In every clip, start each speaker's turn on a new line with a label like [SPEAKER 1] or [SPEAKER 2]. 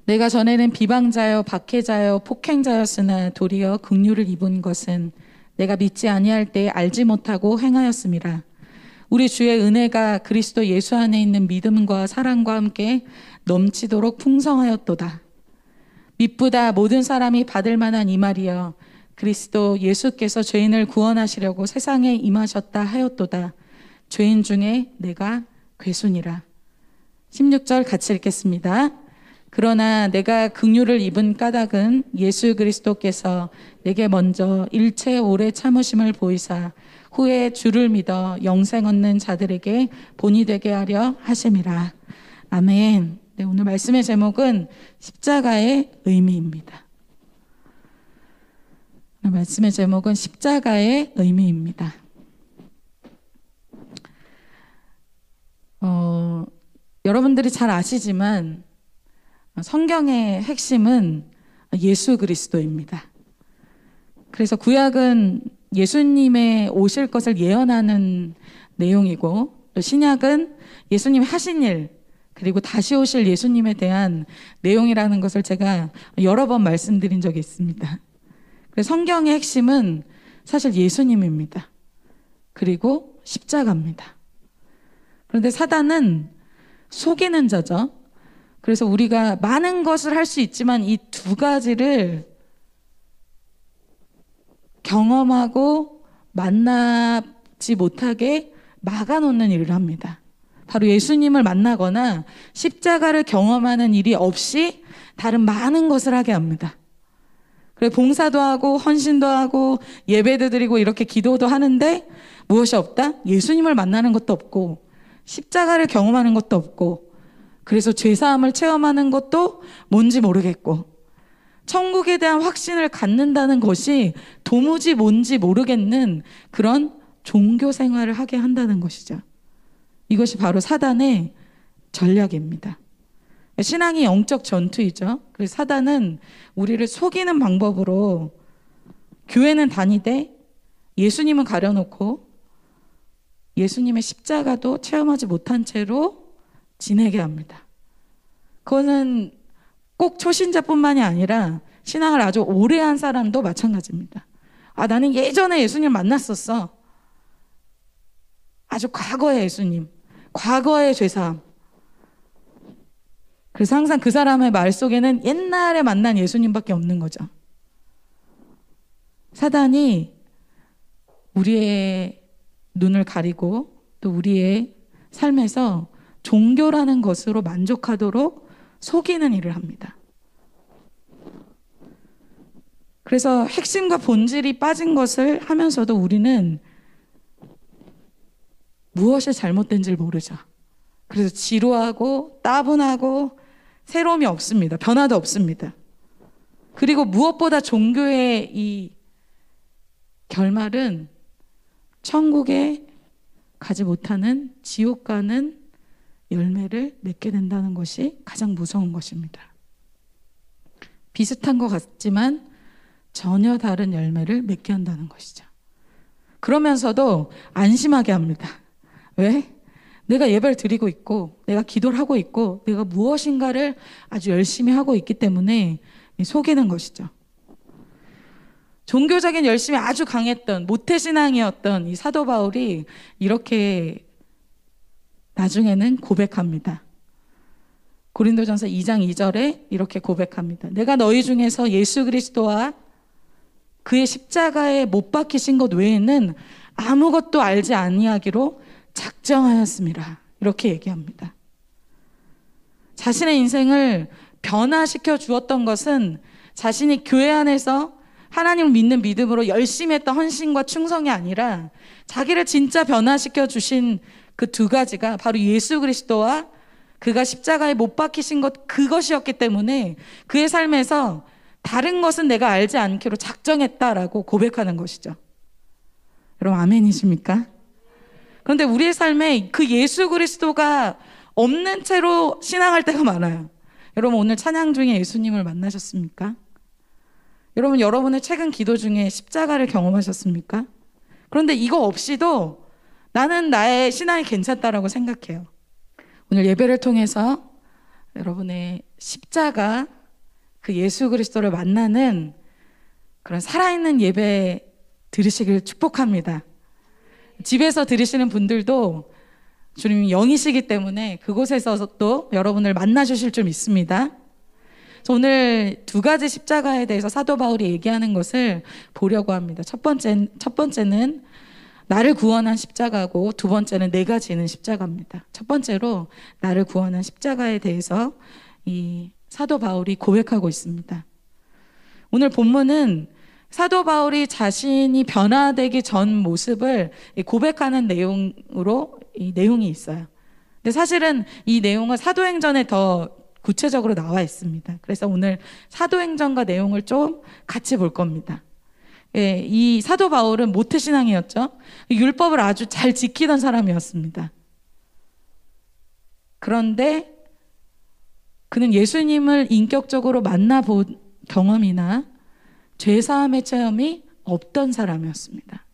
[SPEAKER 1] 내가 전에는 비방자여 박해자여 폭행자였으나 도리어 긍휼을 입은 것은 내가 믿지 아니할 때에 알지 못하고 행하였음이라. 우리 주의 은혜가 그리스도 예수 안에 있는 믿음과 사랑과 함께 넘치도록 풍성하였도다. 미쁘다 모든 사람이 받을 만한 이 말이여 그리스도 예수께서 죄인을 구원하시려고 세상에 임하셨다 하였도다. 죄인 중에 내가 괴순이라. 16절 같이 읽겠습니다. 그러나 내가 긍휼을 입은 까닭은 예수 그리스도께서 내게 먼저 일체 오래 참으심을 보이사 후에 주를 믿어 영생 얻는 자들에게 본이 되게 하려 하심이라. 아멘. 네, 오늘 말씀의 제목은 십자가의 의미입니다. 오늘 말씀의 제목은 십자가의 의미입니다. 여러분들이 잘 아시지만 성경의 핵심은 예수 그리스도입니다. 그래서 구약은 예수님의 오실 것을 예언하는 내용이고, 또 신약은 예수님이 하신 일, 그리고 다시 오실 예수님에 대한 내용이라는 것을 제가 여러 번 말씀드린 적이 있습니다. 그래서 성경의 핵심은 사실 예수님입니다. 그리고 십자가입니다. 그런데 사단은 속이는 자죠. 그래서 우리가 많은 것을 할 수 있지만 이 두 가지를 경험하고 만나지 못하게 막아놓는 일을 합니다. 바로 예수님을 만나거나 십자가를 경험하는 일이 없이 다른 많은 것을 하게 합니다. 그래서 봉사도 하고 헌신도 하고 예배도 드리고 이렇게 기도도 하는데 무엇이 없다? 예수님을 만나는 것도 없고 십자가를 경험하는 것도 없고, 그래서 죄사함을 체험하는 것도 뭔지 모르겠고, 천국에 대한 확신을 갖는다는 것이 도무지 뭔지 모르겠는 그런 종교 생활을 하게 한다는 것이죠. 이것이 바로 사단의 전략입니다. 신앙이 영적 전투이죠. 그래서 사단은 우리를 속이는 방법으로 교회는 다니되 예수님은 가려놓고 예수님의 십자가도 체험하지 못한 채로 지내게 합니다. 그거는 꼭 초신자뿐만이 아니라 신앙을 아주 오래 한 사람도 마찬가지입니다. 나는 예전에 예수님 만났었어. 아주 과거의 예수님, 과거의 죄사함. 그래서 항상 그 사람의 말 속에는 옛날에 만난 예수님밖에 없는 거죠. 사단이 우리의 눈을 가리고 또 우리의 삶에서 종교라는 것으로 만족하도록 속이는 일을 합니다. 그래서 핵심과 본질이 빠진 것을 하면서도 우리는 무엇이 잘못된지를 모르죠. 그래서 지루하고 따분하고 새로움이 없습니다. 변화도 없습니다. 그리고 무엇보다 종교의 이 결말은 천국에 가지 못하는 지옥 가는 열매를 맺게 된다는 것이 가장 무서운 것입니다. 비슷한 것 같지만 전혀 다른 열매를 맺게 한다는 것이죠. 그러면서도 안심하게 합니다. 왜? 내가 예배를 드리고 있고 내가 기도를 하고 있고 내가 무엇인가를 아주 열심히 하고 있기 때문에 속이는 것이죠. 종교적인 열심이 아주 강했던 모태신앙이었던 이 사도 바울이 이렇게 나중에는 고백합니다. 고린도전서 2장 2절에 이렇게 고백합니다. 내가 너희 중에서 예수 그리스도와 그의 십자가에 못 박히신 것 외에는 아무것도 알지 아니하기로 작정하였습니다. 이렇게 얘기합니다. 자신의 인생을 변화시켜 주었던 것은 자신이 교회 안에서 하나님을 믿는 믿음으로 열심히 했던 헌신과 충성이 아니라 자기를 진짜 변화시켜 주신 그 두 가지가 바로 예수 그리스도와 그가 십자가에 못 박히신 것, 그것이었기 때문에 그의 삶에서 다른 것은 내가 알지 않기로 작정했다라고 고백하는 것이죠. 여러분 아멘이십니까? 그런데 우리의 삶에 그 예수 그리스도가 없는 채로 신앙할 때가 많아요. 여러분 오늘 찬양 중에 예수님을 만나셨습니까? 여러분 여러분의 최근 기도 중에 십자가를 경험하셨습니까? 그런데 이거 없이도 나는 나의 신앙이 괜찮다라고 생각해요. 오늘 예배를 통해서 여러분의 십자가, 그 예수 그리스도를 만나는 그런 살아있는 예배 들으시길 축복합니다. 집에서 들으시는 분들도 주님이 영이시기 때문에 그곳에서 또 여러분을 만나 주실 줄 믿습니다. 오늘 두 가지 십자가에 대해서 사도 바울이 얘기하는 것을 보려고 합니다. 첫 번째는 나를 구원한 십자가고, 두 번째는 내가 지는 십자가입니다. 첫 번째로 나를 구원한 십자가에 대해서 이 사도 바울이 고백하고 있습니다. 오늘 본문은 사도 바울이 자신이 변화되기 전 모습을 고백하는 내용으로 이 내용이 있어요. 근데 사실은 이 내용은 사도행전에 더 구체적으로 나와 있습니다. 그래서 오늘 사도행전과 내용을 좀 같이 볼 겁니다. 예, 이 사도 바울은 모태신앙이었죠. 율법을 아주 잘 지키던 사람이었습니다. 그런데 그는 예수님을 인격적으로 만나본 경험이나 죄사함의 체험이 없던 사람이었습니다.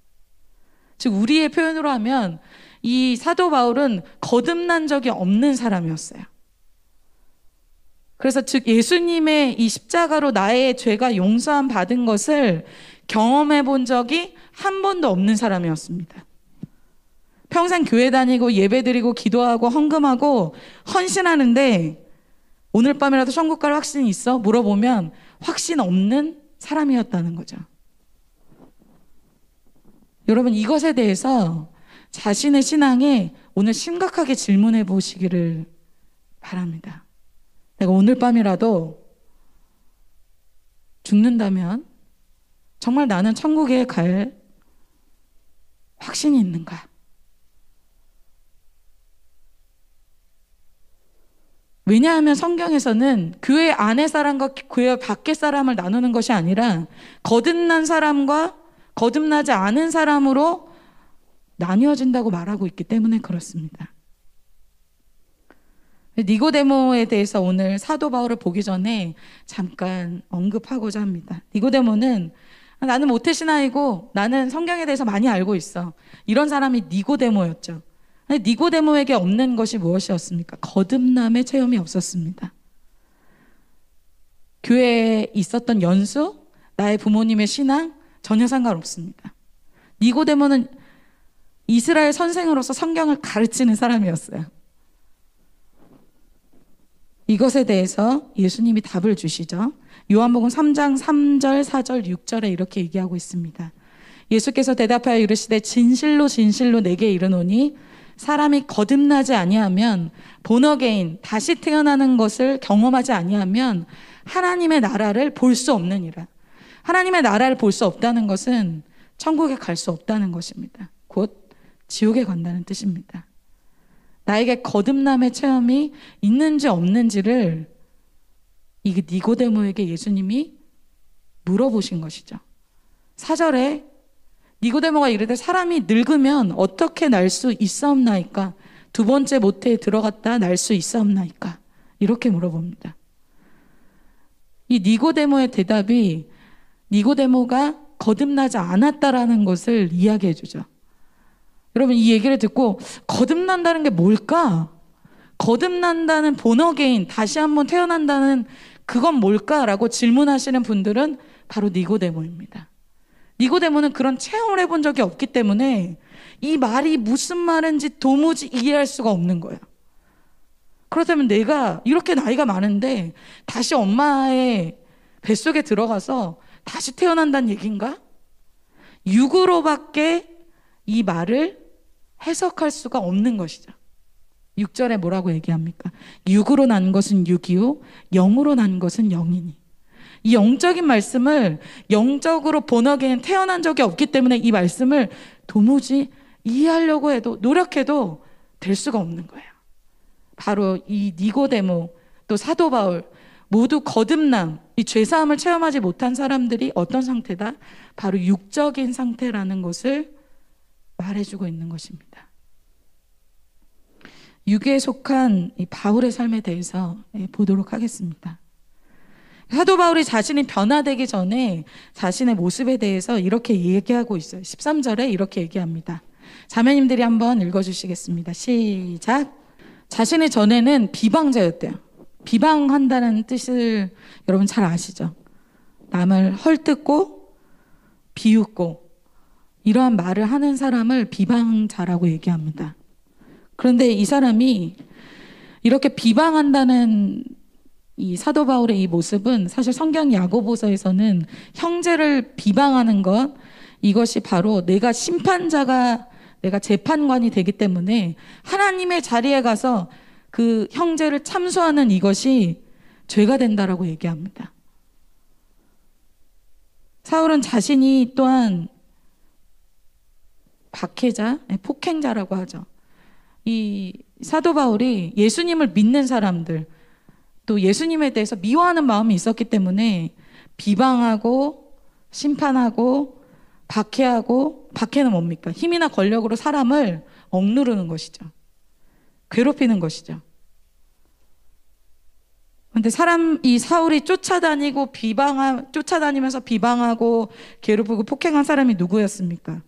[SPEAKER 1] 즉 우리의 표현으로 하면 이 사도 바울은 거듭난 적이 없는 사람이었어요. 그래서 즉 예수님의 이 십자가로 나의 죄가 용서함 받은 것을 경험해 본 적이 한 번도 없는 사람이었습니다. 평생 교회 다니고 예배드리고 기도하고 헌금하고 헌신하는데 오늘 밤이라도 천국 갈 확신이 있어? 물어보면 확신 없는 사람이었다는 거죠. 여러분, 이것에 대해서 자신의 신앙에 오늘 심각하게 질문해 보시기를 바랍니다. 내가 오늘 밤이라도 죽는다면 정말 나는 천국에 갈 확신이 있는가? 왜냐하면 성경에서는 교회 안의 사람과 교회 밖의 사람을 나누는 것이 아니라 거듭난 사람과 거듭나지 않은 사람으로 나뉘어진다고 말하고 있기 때문에 그렇습니다. 니고데모에 대해서 오늘 사도 바울을 보기 전에 잠깐 언급하고자 합니다. 니고데모는 나는 모태신앙이고 나는 성경에 대해서 많이 알고 있어. 이런 사람이 니고데모였죠. 니고데모에게 없는 것이 무엇이었습니까? 거듭남의 체험이 없었습니다. 교회에 있었던 연수, 나의 부모님의 신앙 전혀 상관없습니다. 니고데모는 이스라엘 선생으로서 성경을 가르치는 사람이었어요. 이것에 대해서 예수님이 답을 주시죠. 요한복음 3장 3절, 4절, 6절에 이렇게 얘기하고 있습니다. 예수께서 대답하여 이르시되 진실로 진실로 내게 이르노니 사람이 거듭나지 아니하면 본어게인 다시 태어나는 것을 경험하지 아니하면 하나님의 나라를 볼 수 없느니라. 하나님의 나라를 볼 수 없다는 것은 천국에 갈 수 없다는 것입니다. 곧 지옥에 간다는 뜻입니다. 나에게 거듭남의 체험이 있는지 없는지를 이 니고데모에게 예수님이 물어보신 것이죠. 4절에 니고데모가 이르되 사람이 늙으면 어떻게 날 수 있사옵나이까? 두 번째 모태에 들어갔다 날 수 있사옵나이까? 이렇게 물어봅니다. 이 니고데모의 대답이 니고데모가 거듭나지 않았다라는 것을 이야기해 주죠. 여러분, 이 얘기를 듣고 거듭난다는 게 뭘까? 거듭난다는 본어게인, 다시 한번 태어난다는 그건 뭘까라고 질문하시는 분들은 바로 니고데모입니다. 니고데모는 그런 체험을 해본 적이 없기 때문에 이 말이 무슨 말인지 도무지 이해할 수가 없는 거예요. 그렇다면 내가 이렇게 나이가 많은데 다시 엄마의 뱃속에 들어가서 다시 태어난다는 얘기인가? 육으로밖에 이 말을 해석할 수가 없는 것이죠. 6절에 뭐라고 얘기합니까? 육으로 난 것은 육이요 영으로 난 것은 영이니. 이 영적인 말씀을 영적으로 본어게인 태어난 적이 없기 때문에 이 말씀을 도무지 이해하려고 해도 노력해도 될 수가 없는 거예요. 바로 이 니고데모 또 사도 바울 모두 거듭남, 이 죄사함을 체험하지 못한 사람들이 어떤 상태다? 바로 육적인 상태라는 것을 말해주고 있는 것입니다. 육에 속한 이 바울의 삶에 대해서 보도록 하겠습니다. 사도 바울이 자신이 변화되기 전에 자신의 모습에 대해서 이렇게 얘기하고 있어요. 13절에 이렇게 얘기합니다. 자매님들이 한번 읽어주시겠습니다. 시작. 자신의 전에는 비방자였대요. 비방한다는 뜻을 여러분 잘 아시죠? 남을 헐뜯고 비웃고 이러한 말을 하는 사람을 비방자라고 얘기합니다. 그런데 이 사람이 이렇게 비방한다는 이 사도 바울의 이 모습은 사실 성경 야고보서에서는 형제를 비방하는 것, 이것이 바로 내가 심판자가, 내가 재판관이 되기 때문에 하나님의 자리에 가서 그 형제를 참수하는 이것이 죄가 된다라고 얘기합니다. 사울은 자신이 또한 박해자, 폭행자라고 하죠. 이 사도 바울이 예수님을 믿는 사람들, 또 예수님에 대해서 미워하는 마음이 있었기 때문에 비방하고 심판하고 박해하고, 박해는 뭡니까? 힘이나 권력으로 사람을 억누르는 것이죠. 괴롭히는 것이죠. 근데 이 사울이 쫓아다니면서 비방하고 괴롭히고 폭행한 사람이 누구였습니까?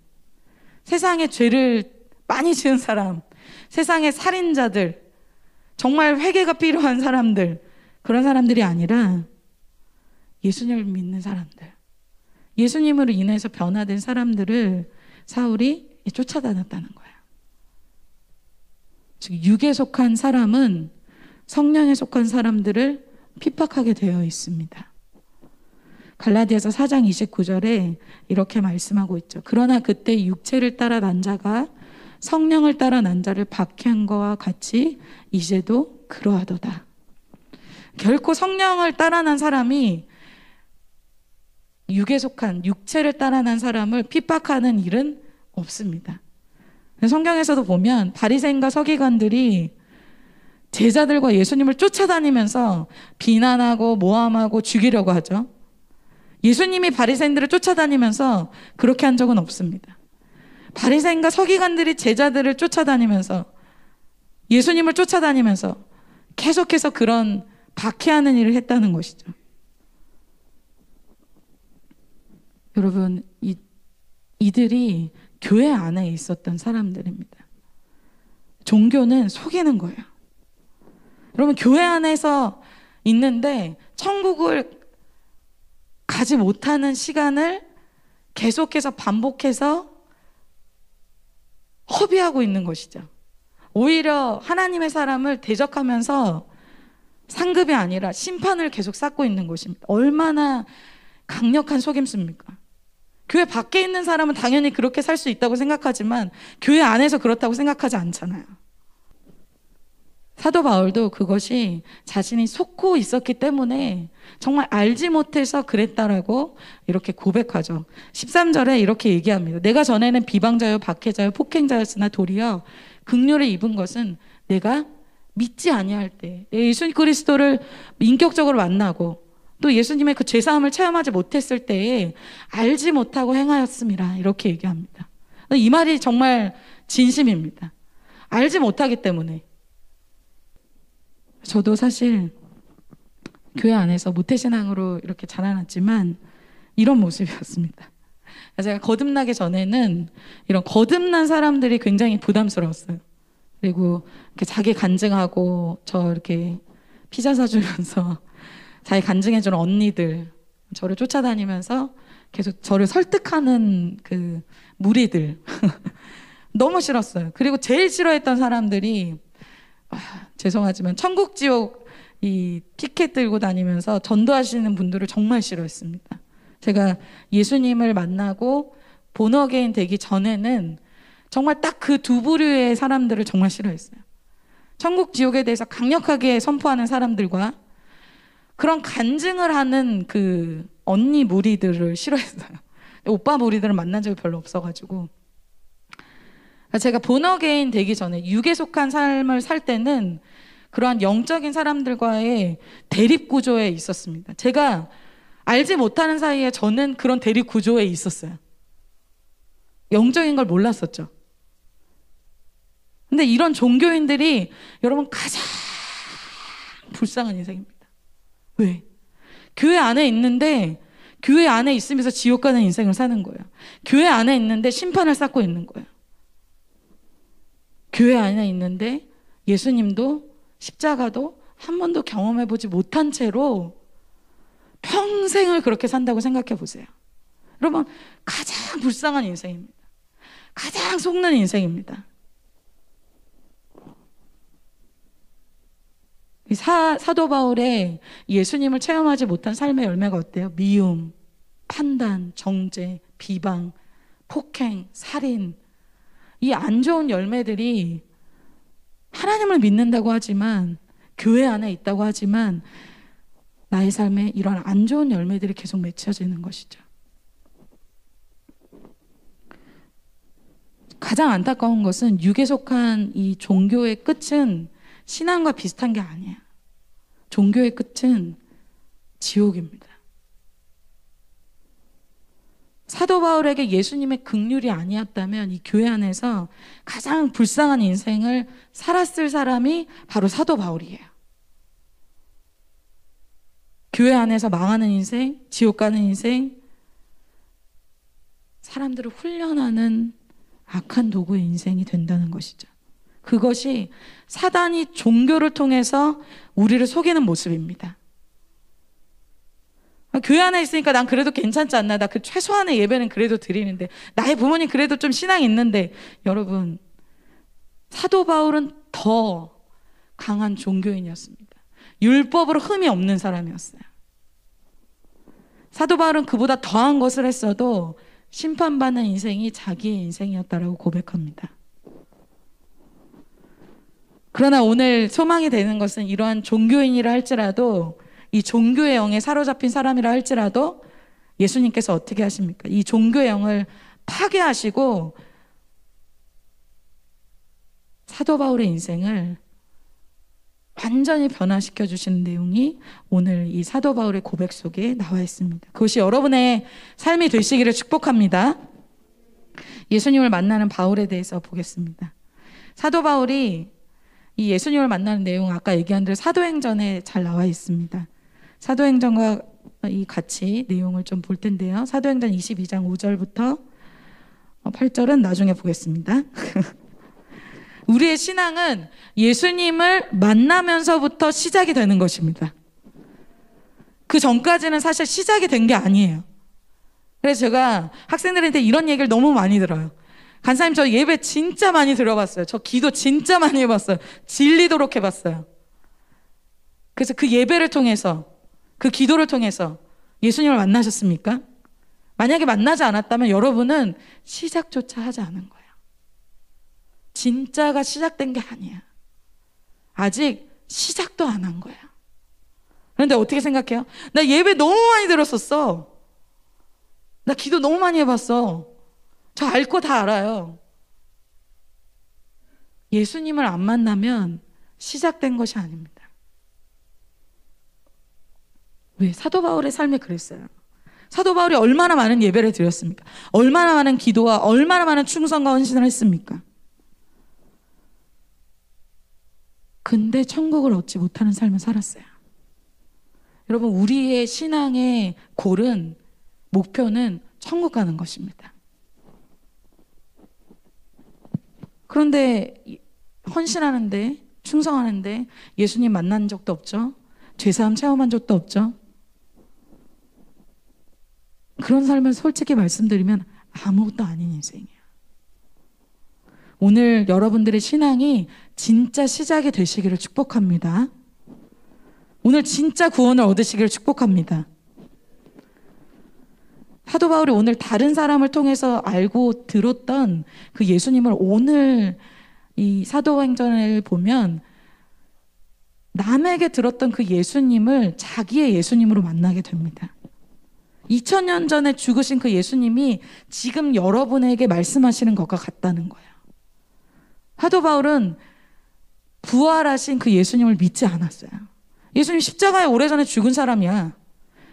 [SPEAKER 1] 세상에 죄를 많이 지은 사람, 세상의 살인자들, 정말 회개가 필요한 사람들, 그런 사람들이 아니라 예수님을 믿는 사람들, 예수님으로 인해서 변화된 사람들을 사울이 쫓아다녔다는 거예요. 즉 육에 속한 사람은 성령에 속한 사람들을 핍박하게 되어 있습니다. 갈라디아서 4장 29절에 이렇게 말씀하고 있죠. 그러나 그때 육체를 따라 난 자가 성령을 따라 난 자를 박해한 것과 같이 이제도 그러하도다. 결코 성령을 따라 난 사람이 육에 속한, 육체를 따라 난 사람을 핍박하는 일은 없습니다. 성경에서도 보면 바리새인과 서기관들이 제자들과 예수님을 쫓아다니면서 비난하고 모함하고 죽이려고 하죠. 예수님이 바리새인들을 쫓아다니면서 그렇게 한 적은 없습니다. 바리새인과 서기관들이 제자들을 쫓아다니면서, 예수님을 쫓아다니면서 계속해서 그런 박해하는 일을 했다는 것이죠. 여러분, 이들이 교회 안에 있었던 사람들입니다. 종교는 속이는 거예요. 여러분, 교회 안에서 있는데 천국을 가지 못하는 시간을 계속해서 반복해서 허비하고 있는 것이죠. 오히려 하나님의 사람을 대적하면서 상급이 아니라 심판을 계속 쌓고 있는 것입니다. 얼마나 강력한 속임수입니까? 교회 밖에 있는 사람은 당연히 그렇게 살 수 있다고 생각하지만 교회 안에서 그렇다고 생각하지 않잖아요. 사도 바울도 그것이 자신이 속고 있었기 때문에 정말 알지 못해서 그랬다라고 이렇게 고백하죠. 13절에 이렇게 얘기합니다. 내가 전에는 비방자요 박해자요 폭행자였으나 도리어 긍휼을 입은 것은 내가 믿지 아니할 때, 예수 그리스도를 인격적으로 만나고 또 예수님의 그 죄사함을 체험하지 못했을 때에 알지 못하고 행하였음이라, 이렇게 얘기합니다. 이 말이 정말 진심입니다. 알지 못하기 때문에. 저도 사실 교회 안에서 모태신앙으로 이렇게 자라났지만 이런 모습이었습니다. 제가 거듭나기 전에는 이런 거듭난 사람들이 굉장히 부담스러웠어요. 그리고 이렇게 자기 간증하고 저 이렇게 피자 사주면서 자기 간증해주는 언니들, 저를 쫓아다니면서 계속 저를 설득하는 그 무리들 너무 싫었어요. 그리고 제일 싫어했던 사람들이 죄송하지만 천국 지옥 이 티켓 들고 다니면서 전도하시는 분들을 정말 싫어했습니다. 제가 예수님을 만나고 본어게인 되기 전에는 정말 딱 그 두 부류의 사람들을 정말 싫어했어요. 천국 지옥에 대해서 강력하게 선포하는 사람들과 그런 간증을 하는 그 언니 무리들을 싫어했어요. 오빠 무리들을 만난 적이 별로 없어가지고. 제가 본어게인 되기 전에 육에 속한 삶을 살 때는 그러한 영적인 사람들과의 대립 구조에 있었습니다. 제가 알지 못하는 사이에 저는 그런 대립 구조에 있었어요. 영적인 걸 몰랐었죠. 근데 이런 종교인들이 여러분 가장 불쌍한 인생입니다. 왜? 교회 안에 있는데, 교회 안에 있으면서 지옥 가는 인생을 사는 거예요. 교회 안에 있는데 심판을 쌓고 있는 거예요. 교회 안에 있는데 예수님도 십자가도 한 번도 경험해보지 못한 채로 평생을 그렇게 산다고 생각해 보세요. 여러분, 가장 불쌍한 인생입니다. 가장 속는 인생입니다. 사도 바울의 예수님을 체험하지 못한 삶의 열매가 어때요? 미움, 판단, 정죄, 비방, 폭행, 살인. 이 안 좋은 열매들이 하나님을 믿는다고 하지만, 교회 안에 있다고 하지만 나의 삶에 이런 안 좋은 열매들이 계속 맺혀지는 것이죠. 가장 안타까운 것은 육에 속한 이 종교의 끝은 신앙과 비슷한 게 아니야. 종교의 끝은 지옥입니다. 사도 바울에게 예수님의 긍휼이 아니었다면 이 교회 안에서 가장 불쌍한 인생을 살았을 사람이 바로 사도 바울이에요. 교회 안에서 망하는 인생, 지옥 가는 인생, 사람들을 훈련하는 악한 도구의 인생이 된다는 것이죠. 그것이 사단이 종교를 통해서 우리를 속이는 모습입니다. 교회 안에 있으니까 난 그래도 괜찮지 않나, 나 그 최소한의 예배는 그래도 드리는데, 나의 부모님 그래도 좀 신앙이 있는데. 여러분, 사도 바울은 더 강한 종교인이었습니다. 율법으로 흠이 없는 사람이었어요. 사도 바울은 그보다 더한 것을 했어도 심판받는 인생이 자기의 인생이었다라고 고백합니다. 그러나 오늘 소망이 되는 것은 이러한 종교인이라 할지라도, 이 종교의 영에 사로잡힌 사람이라 할지라도 예수님께서 어떻게 하십니까? 이 종교의 영을 파괴하시고 사도 바울의 인생을 완전히 변화시켜 주시는 내용이 오늘 이 사도 바울의 고백 속에 나와 있습니다. 그것이 여러분의 삶이 되시기를 축복합니다. 예수님을 만나는 바울에 대해서 보겠습니다. 사도 바울이 이 예수님을 만나는 내용, 아까 얘기한 대로 사도행전에 잘 나와 있습니다. 사도행전과 이 같이 내용을 좀 볼 텐데요. 사도행전 22장 5절부터 8절은 나중에 보겠습니다. 우리의 신앙은 예수님을 만나면서부터 시작이 되는 것입니다. 그 전까지는 사실 시작이 된 게 아니에요. 그래서 제가 학생들한테 이런 얘기를 너무 많이 들어요. 간사님, 저 예배 진짜 많이 들어봤어요. 저 기도 진짜 많이 해봤어요. 질리도록 해봤어요. 그래서 그 예배를 통해서, 그 기도를 통해서 예수님을 만나셨습니까? 만약에 만나지 않았다면 여러분은 시작조차 하지 않은 거예요. 진짜가 시작된 게 아니야. 아직 시작도 안 한 거야. 그런데 어떻게 생각해요? 나 예배 너무 많이 들었었어. 나 기도 너무 많이 해봤어. 저 알 거 다 알아요. 예수님을 안 만나면 시작된 것이 아닙니다. 왜? 사도 바울의 삶이 그랬어요. 사도 바울이 얼마나 많은 예배를 드렸습니까? 얼마나 많은 기도와 얼마나 많은 충성과 헌신을 했습니까? 근데 천국을 얻지 못하는 삶을 살았어요. 여러분, 우리의 신앙의 골은, 목표는 천국 가는 것입니다. 그런데 헌신하는데, 충성하는데 예수님 만난 적도 없죠. 죄사함 체험한 적도 없죠. 그런 삶을 솔직히 말씀드리면 아무것도 아닌 인생이에요. 오늘 여러분들의 신앙이 진짜 시작이 되시기를 축복합니다. 오늘 진짜 구원을 얻으시기를 축복합니다. 사도 바울이 오늘 다른 사람을 통해서 알고 들었던 그 예수님을 오늘 이 사도행전을 보면 남에게 들었던 그 예수님을 자기의 예수님으로 만나게 됩니다. 2000년 전에 죽으신 그 예수님이 지금 여러분에게 말씀하시는 것과 같다는 거예요. 사도 바울은 부활하신 그 예수님을 믿지 않았어요. 예수님 십자가에 오래전에 죽은 사람이야.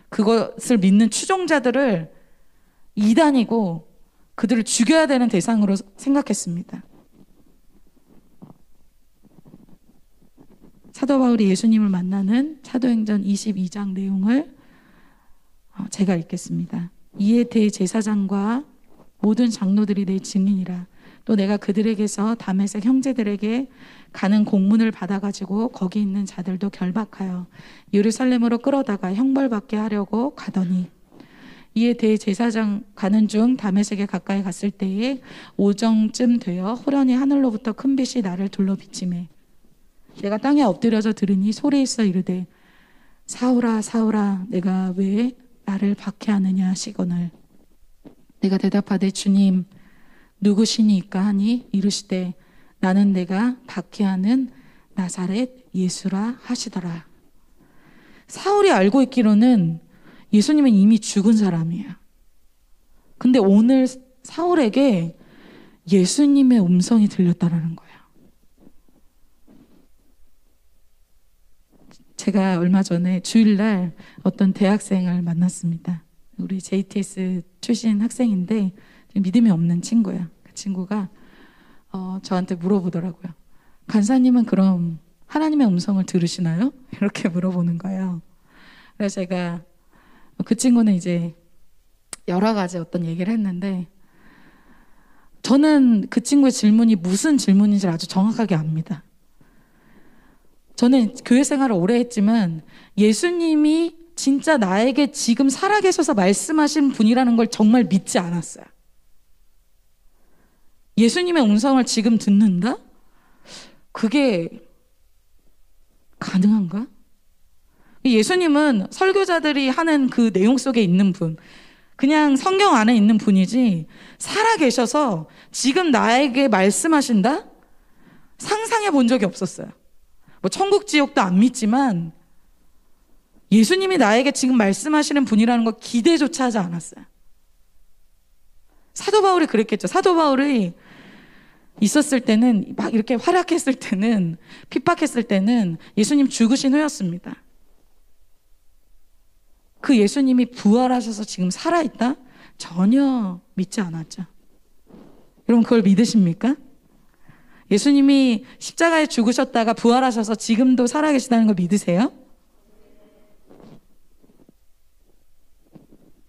[SPEAKER 1] 그것을 믿는 추종자들을 이단이고 그들을 죽여야 되는 대상으로 생각했습니다. 사도 바울이 예수님을 만나는 사도행전 22장 내용을 제가 읽겠습니다. 이에 대제사장과 모든 장로들이 내 증인이라. 또 내가 그들에게서 다메섹 형제들에게 가는 공문을 받아가지고 거기 있는 자들도 결박하여 예루살렘으로 끌어다가 형벌받게 하려고 가더니 이에 대제사장 가는 중 다메섹에 가까이 갔을 때에 오정쯤 되어 호련히 하늘로부터 큰 빛이 나를 둘러 비치매 내가 땅에 엎드려져 들으니 소리 있어 이르되 사울아 사울아 내가 왜 나를 박해하느냐 하시거늘 내가 대답하되 주님 누구시니까 하니 이르시되 나는 내가 박해하는 나사렛 예수라 하시더라. 사울이 알고 있기로는 예수님은 이미 죽은 사람이에요. 근데 오늘 사울에게 예수님의 음성이 들렸다라는 거예요. 제가 얼마 전에 주일날 어떤 대학생을 만났습니다. 우리 JTS 출신 학생인데 믿음이 없는 친구야. 그 친구가 저한테 물어보더라고요. 간사님은 그럼 하나님의 음성을 들으시나요? 이렇게 물어보는 거예요. 그래서 제가 그 친구는 이제 여러 가지 어떤 얘기를 했는데 저는 그 친구의 질문이 무슨 질문인지 아주 정확하게 압니다. 저는 교회 생활을 오래 했지만 예수님이 진짜 나에게 지금 살아계셔서 말씀하신 분이라는 걸 정말 믿지 않았어요. 예수님의 음성을 지금 듣는다? 그게 가능한가? 예수님은 설교자들이 하는 그 내용 속에 있는 분, 그냥 성경 안에 있는 분이지 살아계셔서 지금 나에게 말씀하신다? 상상해 본 적이 없었어요. 뭐 천국 지옥도 안 믿지만 예수님이 나에게 지금 말씀하시는 분이라는 걸 기대조차 하지 않았어요. 사도 바울이 그랬겠죠. 사도 바울이 있었을 때는 막 이렇게 활약했을 때는 핍박했을 때는 예수님 죽으신 후였습니다. 그 예수님이 부활하셔서 지금 살아있다? 전혀 믿지 않았죠. 여러분 그걸 믿으십니까? 예수님이 십자가에 죽으셨다가 부활하셔서 지금도 살아계시다는 걸 믿으세요?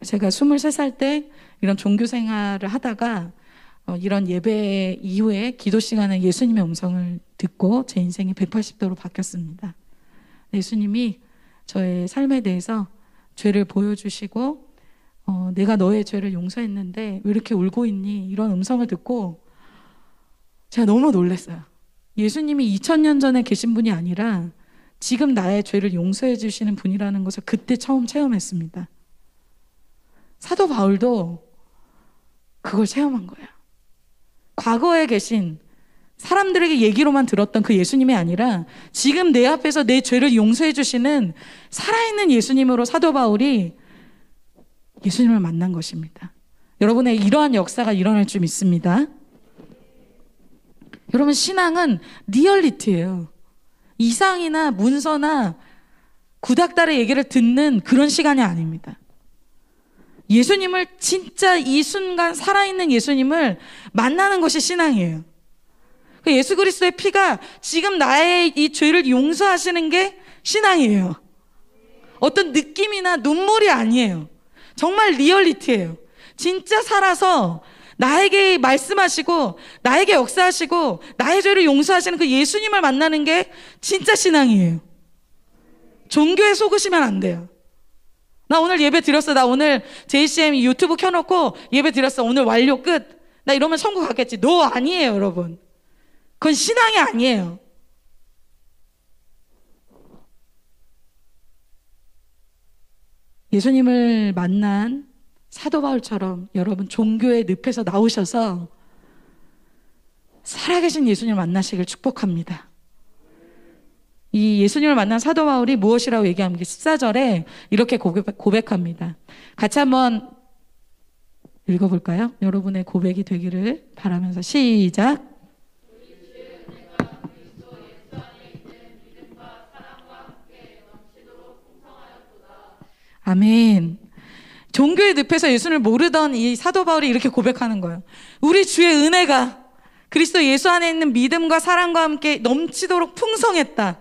[SPEAKER 1] 제가 23살 때 이런 종교 생활을 하다가 이런 예배 이후에 기도 시간에 예수님의 음성을 듣고 제 인생이 180도로 바뀌었습니다. 예수님이 저의 삶에 대해서 죄를 보여주시고 내가 너의 죄를 용서했는데 왜 이렇게 울고 있니? 이런 음성을 듣고 제가 너무 놀랐어요. 예수님이 2000년 전에 계신 분이 아니라 지금 나의 죄를 용서해 주시는 분이라는 것을 그때 처음 체험했습니다. 사도 바울도 그걸 체험한 거예요. 과거에 계신 사람들에게 얘기로만 들었던 그 예수님이 아니라 지금 내 앞에서 내 죄를 용서해 주시는 살아있는 예수님으로 사도 바울이 예수님을 만난 것입니다. 여러분의 이러한 역사가 일어날 줄 믿습니다. 여러분 신앙은 리얼리티예요. 이상이나 문서나 구닥다리 얘기를 듣는 그런 시간이 아닙니다. 예수님을 진짜 이 순간 살아있는 예수님을 만나는 것이 신앙이에요. 예수 그리스도의 피가 지금 나의 이 죄를 용서하시는 게 신앙이에요. 어떤 느낌이나 눈물이 아니에요. 정말 리얼리티예요. 진짜 살아서 나에게 말씀하시고 나에게 역사하시고 나의 죄를 용서하시는 그 예수님을 만나는 게 진짜 신앙이에요. 종교에 속으시면 안 돼요. 나 오늘 예배 드렸어. 나 오늘 JCM 유튜브 켜놓고 예배 드렸어. 오늘 완료 끝. 나 이러면 천국 가겠지. 너 아니에요, 여러분. 그건 신앙이 아니에요. 예수님을 만난 사도 바울처럼 여러분 종교의 늪에서 나오셔서 살아계신 예수님을 만나시길 축복합니다. 이 예수님을 만난 사도 바울이 무엇이라고 얘기합니까? 14절에 이렇게 고백합니다. 같이 한번 읽어볼까요? 여러분의 고백이 되기를 바라면서 시작. 아멘. 종교의 늪에서 예수를 모르던 이 사도 바울이 이렇게 고백하는 거예요. 우리 주의 은혜가 그리스도 예수 안에 있는 믿음과 사랑과 함께 넘치도록 풍성했다.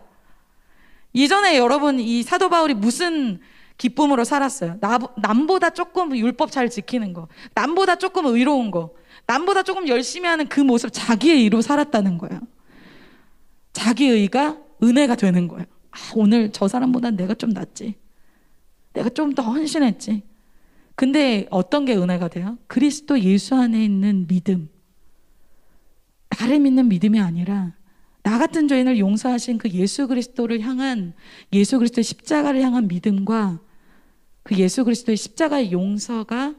[SPEAKER 1] 이전에 여러분 이 사도 바울이 무슨 기쁨으로 살았어요? 남보다 조금 율법 잘 지키는 거, 남보다 조금 의로운 거, 남보다 조금 열심히 하는 그 모습, 자기의 의로 살았다는 거예요. 자기의 의가 은혜가 되는 거예요. 오늘 저 사람보다 내가 좀 낫지. 내가 좀 더 헌신했지. 근데 어떤 게 은혜가 돼요? 그리스도 예수 안에 있는 믿음. 나를 믿는 믿음이 아니라 나 같은 죄인을 용서하신 그 예수 그리스도를 향한, 예수 그리스도의 십자가를 향한 믿음과 그 예수 그리스도의 십자가의 용서가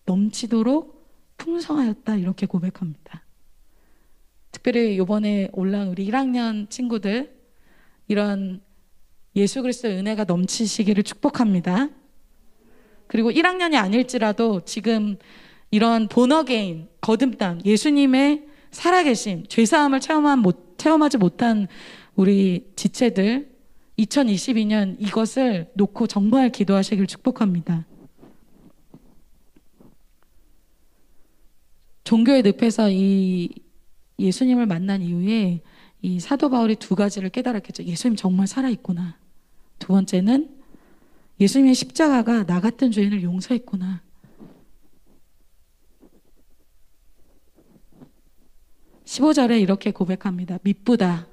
[SPEAKER 1] 넘치도록 풍성하였다, 이렇게 고백합니다. 특별히 이번에 올라온 우리 1학년 친구들, 이런 예수 그리스도의 은혜가 넘치시기를 축복합니다. 그리고 1학년이 아닐지라도 지금 이런 본어게인, 거듭남, 예수님의 살아계심, 죄사함을 체험하지 못한 우리 지체들, 2022년 이것을 놓고 정말 기도하시길 축복합니다. 종교의 늪에서 이 예수님을 만난 이후에 이 사도 바울이 두 가지를 깨달았겠죠. 예수님 정말 살아있구나. 두 번째는 예수님의 십자가가 나 같은 죄인을 용서했구나. 15절에 이렇게 고백합니다. 미쁘다.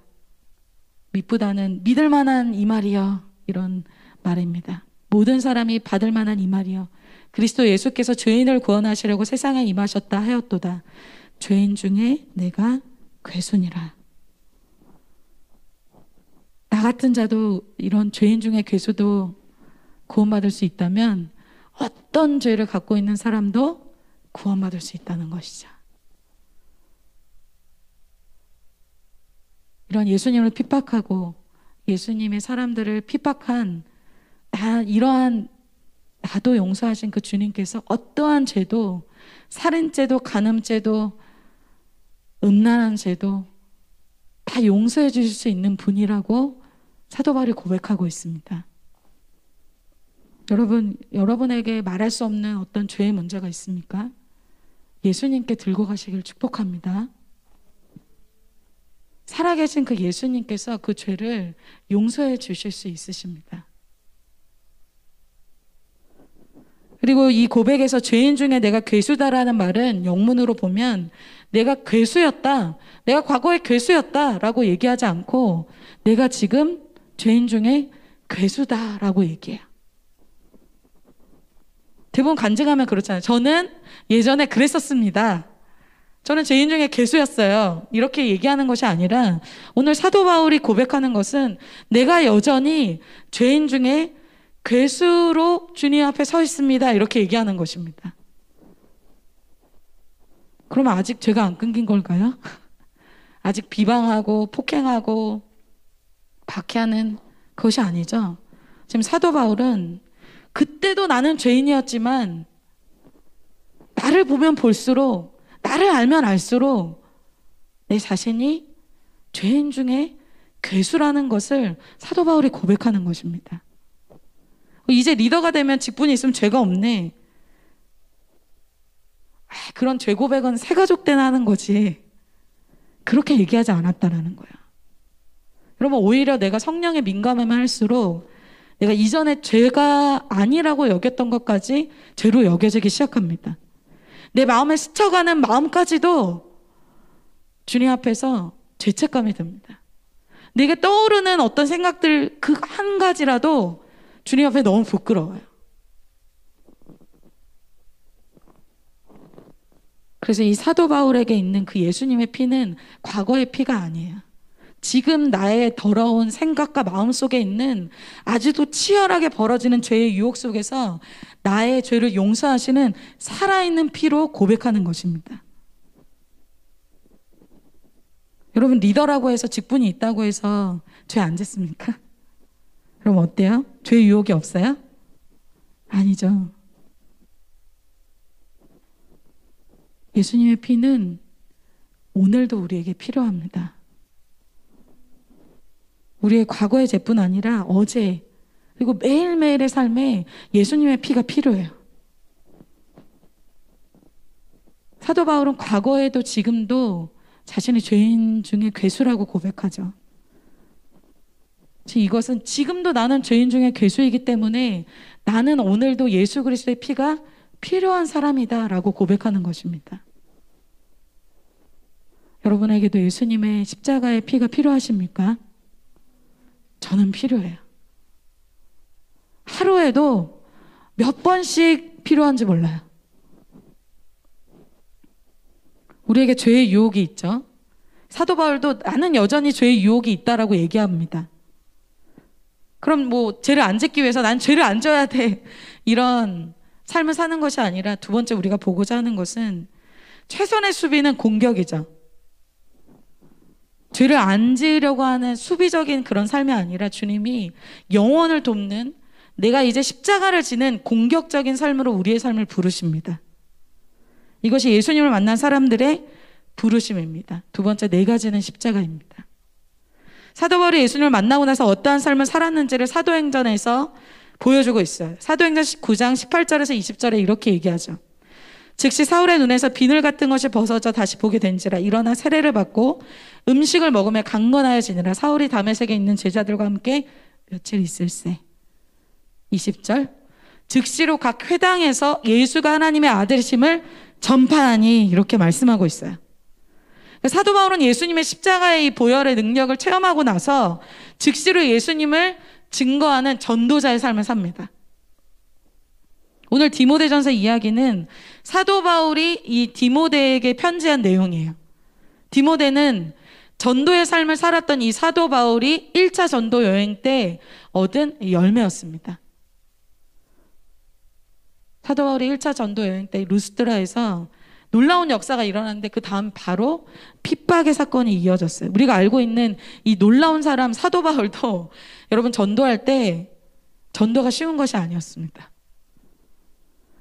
[SPEAKER 1] 미쁘다는 믿을 만한 이 말이여, 이런 말입니다. 모든 사람이 받을 만한 이 말이여. 그리스도 예수께서 죄인을 구원하시려고 세상에 임하셨다 하였도다. 죄인 중에 내가 괴순이라. 나 같은 자도, 이런 죄인 중에 괴수도 구원받을 수 있다면 어떤 죄를 갖고 있는 사람도 구원받을 수 있다는 것이죠. 이런 예수님을 핍박하고 예수님의 사람들을 핍박한 이러한 나도 용서하신 그 주님께서 어떠한 죄도, 살인죄도, 간음죄도, 음란한 죄도 다 용서해 주실 수 있는 분이라고 사도 바울이 고백하고 있습니다. 여러분에게 말할 수 없는 어떤 죄의 문제가 있습니까? 예수님께 들고 가시길 축복합니다. 살아계신 그 예수님께서 그 죄를 용서해 주실 수 있으십니다. 그리고 이 고백에서 죄인 중에 내가 괴수다라는 말은 영문으로 보면 내가 괴수였다, 내가 과거에 괴수였다라고 얘기하지 않고 내가 지금 죄인 중에 괴수다라고 얘기해요. 대부분 간증하면 그렇잖아요. 저는 예전에 그랬었습니다. 저는 죄인 중에 괴수였어요. 이렇게 얘기하는 것이 아니라 오늘 사도 바울이 고백하는 것은 내가 여전히 죄인 중에 괴수로 주님 앞에 서 있습니다. 이렇게 얘기하는 것입니다. 그러면 아직 죄가 안 끊긴 걸까요? 아직 비방하고 폭행하고 박해하는 것이 아니죠. 지금 사도 바울은 그때도 나는 죄인이었지만 나를 보면 볼수록, 나를 알면 알수록 내 자신이 죄인 중에 괴수라는 것을 사도 바울이 고백하는 것입니다. 이제 리더가 되면 직분이 있으면 죄가 없네. 그런 죄 고백은 새 가족 때나 하는 거지. 그렇게 얘기하지 않았다라는 거야. 여러분, 오히려 내가 성령에 민감하면 할수록 내가 이전에 죄가 아니라고 여겼던 것까지 죄로 여겨지기 시작합니다. 내 마음에 스쳐가는 마음까지도 주님 앞에서 죄책감이 듭니다. 내게 떠오르는 어떤 생각들 그 한 가지라도 주님 앞에 너무 부끄러워요. 그래서 이 사도 바울에게 있는 그 예수님의 피는 과거의 피가 아니에요. 지금 나의 더러운 생각과 마음 속에 있는 아직도 치열하게 벌어지는 죄의 유혹 속에서 나의 죄를 용서하시는 살아있는 피로 고백하는 것입니다. 여러분, 리더라고 해서 직분이 있다고 해서 죄 안 짓습니까? 그럼 어때요? 죄 유혹이 없어요? 아니죠. 예수님의 피는 오늘도 우리에게 필요합니다. 우리의 과거의 죄뿐 아니라 어제 그리고 매일매일의 삶에 예수님의 피가 필요해요. 사도 바울은 과거에도 지금도 자신의 죄인 중에 괴수라고 고백하죠. 이것은 지금도 나는 죄인 중에 괴수이기 때문에 나는 오늘도 예수 그리스도의 피가 필요한 사람이다 라고 고백하는 것입니다. 여러분에게도 예수님의 십자가의 피가 필요하십니까? 저는 필요해요. 하루에도 몇 번씩 필요한지 몰라요. 우리에게 죄의 유혹이 있죠. 사도 바울도 나는 여전히 죄의 유혹이 있다라고 얘기합니다. 그럼 뭐 죄를 안 짓기 위해서 난 죄를 안 져야 돼, 이런 삶을 사는 것이 아니라, 두 번째 우리가 보고자 하는 것은 최선의 수비는 공격이죠. 죄를 안 지으려고 하는 수비적인 그런 삶이 아니라 주님이 영혼을 돕는, 내가 이제 십자가를 지는 공격적인 삶으로 우리의 삶을 부르십니다. 이것이 예수님을 만난 사람들의 부르심입니다. 두 번째, 내가 지는 십자가입니다. 사도 바울이 예수님을 만나고 나서 어떠한 삶을 살았는지를 사도행전에서 보여주고 있어요. 사도행전 9장 18절에서 20절에 이렇게 얘기하죠. 즉시 사울의 눈에서 비늘 같은 것이 벗어져 다시 보게 된지라. 일어나 세례를 받고 음식을 먹으며 강건하여 지니라. 사울이 다메섹에 있는 제자들과 함께 며칠 있을세. 20절, 즉시로 각 회당에서 예수가 하나님의 아들이심을 전파하니, 이렇게 말씀하고 있어요. 사도 바울은 예수님의 십자가의 이 보혈의 능력을 체험하고 나서 즉시로 예수님을 증거하는 전도자의 삶을 삽니다. 오늘 디모데전서 이야기는 사도 바울이 이 디모데에게 편지한 내용이에요. 디모데는 전도의 삶을 살았던 이 사도 바울이 1차 전도 여행 때 얻은 열매였습니다. 사도 바울이 1차 전도 여행 때 루스드라에서 놀라운 역사가 일어났는데, 그 다음 바로 핍박의 사건이 이어졌어요. 우리가 알고 있는 이 놀라운 사람 사도 바울도 여러분, 전도할 때 전도가 쉬운 것이 아니었습니다.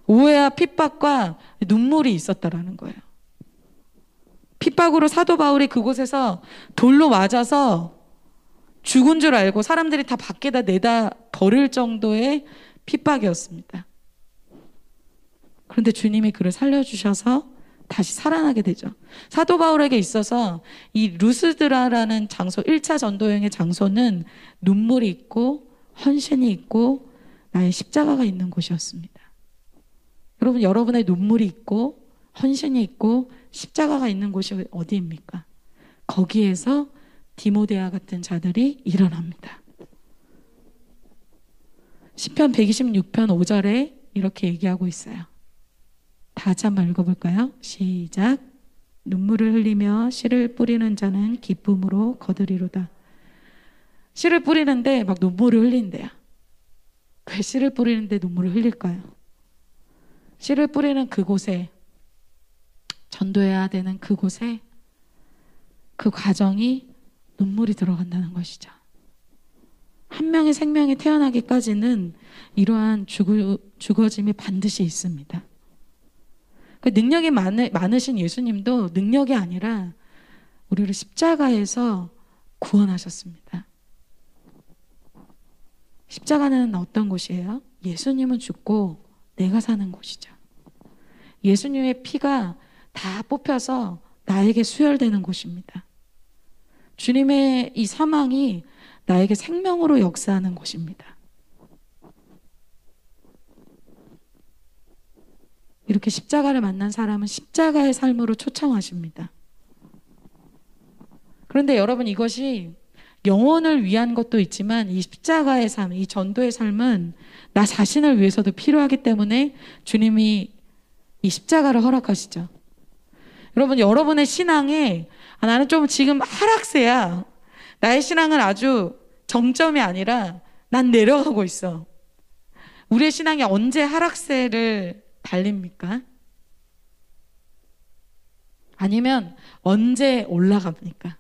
[SPEAKER 1] 오해와 핍박과 눈물이 있었다라는 거예요. 핍박으로 사도 바울이 그곳에서 돌로 맞아서 죽은 줄 알고 사람들이 다 밖에다 내다 버릴 정도의 핍박이었습니다. 그런데 주님이 그를 살려주셔서 다시 살아나게 되죠. 사도 바울에게 있어서 이 루스드라라는 장소, 1차 전도여행의 장소는 눈물이 있고 헌신이 있고 나의 십자가가 있는 곳이었습니다. 여러분, 여러분의 눈물이 있고 헌신이 있고 십자가가 있는 곳이 어디입니까? 거기에서 디모데와 같은 자들이 일어납니다. 시편 126편 5절에 이렇게 얘기하고 있어요. 다 같이 한번 읽어볼까요? 시작. 눈물을 흘리며 씨를 뿌리는 자는 기쁨으로 거두리로다. 씨를 뿌리는데 막 눈물을 흘린대요. 왜 씨를 뿌리는데 눈물을 흘릴까요? 씨를 뿌리는 그곳에, 전도해야 되는 그곳에 그 과정이 눈물이 들어간다는 것이죠. 한 명의 생명이 태어나기까지는 이러한 죽어짐이 반드시 있습니다. 그 능력이 많으신 예수님도 능력이 아니라 우리를 십자가에서 구원하셨습니다. 십자가는 어떤 곳이에요? 예수님은 죽고 내가 사는 곳이죠. 예수님의 피가 다 뽑혀서 나에게 수혈되는 곳입니다. 주님의 이 사망이 나에게 생명으로 역사하는 곳입니다. 이렇게 십자가를 만난 사람은 십자가의 삶으로 초청하십니다. 그런데 여러분, 이것이 영혼을 위한 것도 있지만 이 십자가의 삶, 이 전도의 삶은 나 자신을 위해서도 필요하기 때문에 주님이 이 십자가를 허락하시죠. 여러분, 여러분의 신앙에 나는 좀 지금 하락세야. 나의 신앙은 아주 정점이 아니라 난 내려가고 있어. 우리의 신앙이 언제 하락세를 달립니까? 아니면 언제 올라갑니까?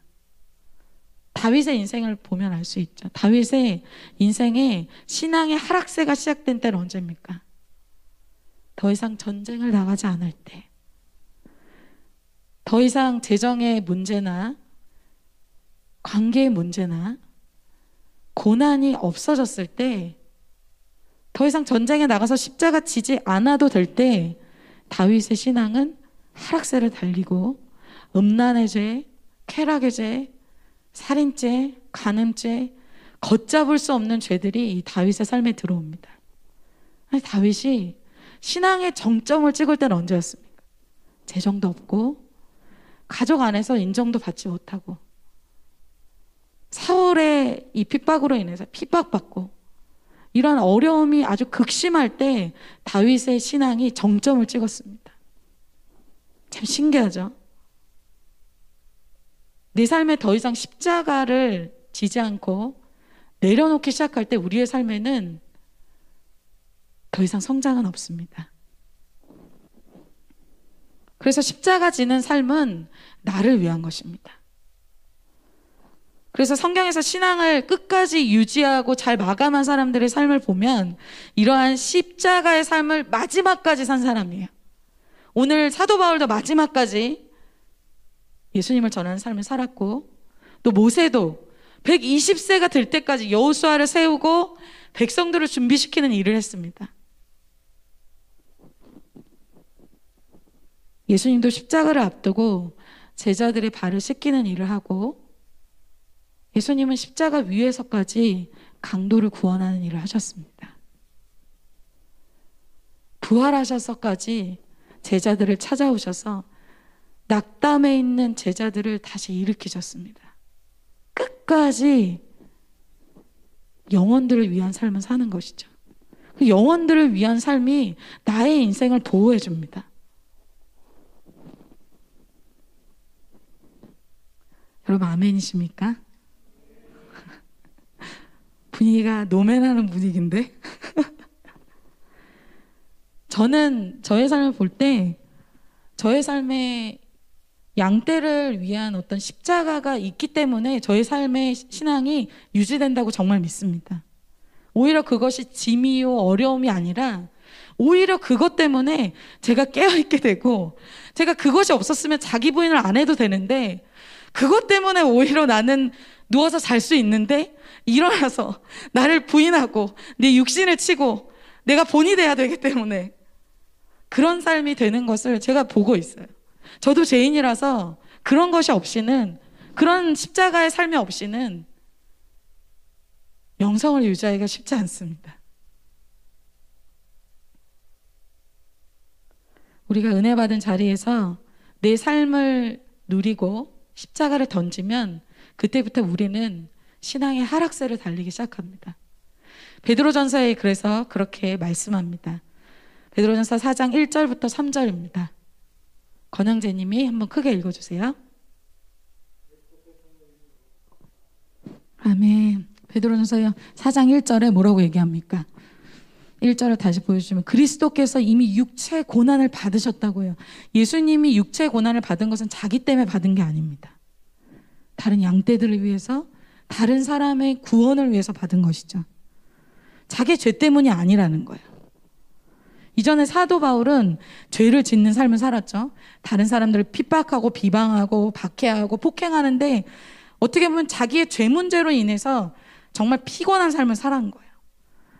[SPEAKER 1] 다윗의 인생을 보면 알 수 있죠. 다윗의 인생에 신앙의 하락세가 시작된 때는 언제입니까? 더 이상 전쟁을 나가지 않을 때, 더 이상 재정의 문제나 관계의 문제나 고난이 없어졌을 때, 더 이상 전쟁에 나가서 십자가 지지 않아도 될 때 다윗의 신앙은 하락세를 달리고 음란의 죄, 쾌락의 죄, 살인죄, 간음죄, 걷잡을 수 없는 죄들이 이 다윗의 삶에 들어옵니다. 아니, 다윗이 신앙의 정점을 찍을 때는 언제였습니까? 재정도 없고 가족 안에서 인정도 받지 못하고 사울의 이 핍박으로 인해서 핍박받고 이런 어려움이 아주 극심할 때 다윗의 신앙이 정점을 찍었습니다. 참 신기하죠? 내 삶에 더 이상 십자가를 지지 않고 내려놓기 시작할 때 우리의 삶에는 더 이상 성장은 없습니다. 그래서 십자가 지는 삶은 나를 위한 것입니다. 그래서 성경에서 신앙을 끝까지 유지하고 잘 마감한 사람들의 삶을 보면 이러한 십자가의 삶을 마지막까지 산 사람이에요. 오늘 사도 바울도 마지막까지 예수님을 전하는 삶을 살았고, 또 모세도 120세가 될 때까지 여호수아를 세우고 백성들을 준비시키는 일을 했습니다. 예수님도 십자가를 앞두고 제자들의 발을 씻기는 일을 하고, 예수님은 십자가 위에서까지 강도를 구원하는 일을 하셨습니다. 부활하셔서까지 제자들을 찾아오셔서 낙담해 있는 제자들을 다시 일으키셨습니다. 끝까지 영혼들을 위한 삶을 사는 것이죠. 그 영혼들을 위한 삶이 나의 인생을 보호해 줍니다. 여러분 아멘이십니까? 분위기가 노맨하는 분위기인데 저는 저의 삶을 볼 때 저의 삶에 양떼를 위한 어떤 십자가가 있기 때문에 저의 삶의 신앙이 유지된다고 정말 믿습니다. 오히려 그것이 짐이요 어려움이 아니라 오히려 그것 때문에 제가 깨어있게 되고, 제가 그것이 없었으면 자기 부인을 안 해도 되는데 그것 때문에 오히려 나는 누워서 잘 수 있는데 일어나서 나를 부인하고 내 육신을 치고 내가 본이 돼야 되기 때문에 그런 삶이 되는 것을 제가 보고 있어요. 저도 죄인이라서 그런 것이 없이는, 그런 십자가의 삶이 없이는 영성을 유지하기가 쉽지 않습니다. 우리가 은혜 받은 자리에서 내 삶을 누리고 십자가를 던지면 그때부터 우리는 신앙의 하락세를 달리기 시작합니다. 베드로전서에 그래서 그렇게 말씀합니다. 베드로전서 4장 1절부터 3절입니다. 권영재님이 한번 크게 읽어주세요. 아멘. 베드로전서 4장 1절에 뭐라고 얘기합니까? 1절을 다시 보여주시면 그리스도께서 이미 육체 고난을 받으셨다고요. 예수님이 육체 고난을 받은 것은 자기 때문에 받은 게 아닙니다. 다른 양떼들을 위해서, 다른 사람의 구원을 위해서 받은 것이죠. 자기 죄 때문이 아니라는 거예요. 이전에 사도 바울은 죄를 짓는 삶을 살았죠. 다른 사람들을 핍박하고 비방하고 박해하고 폭행하는데 어떻게 보면 자기의 죄 문제로 인해서 정말 피곤한 삶을 살아온 거예요.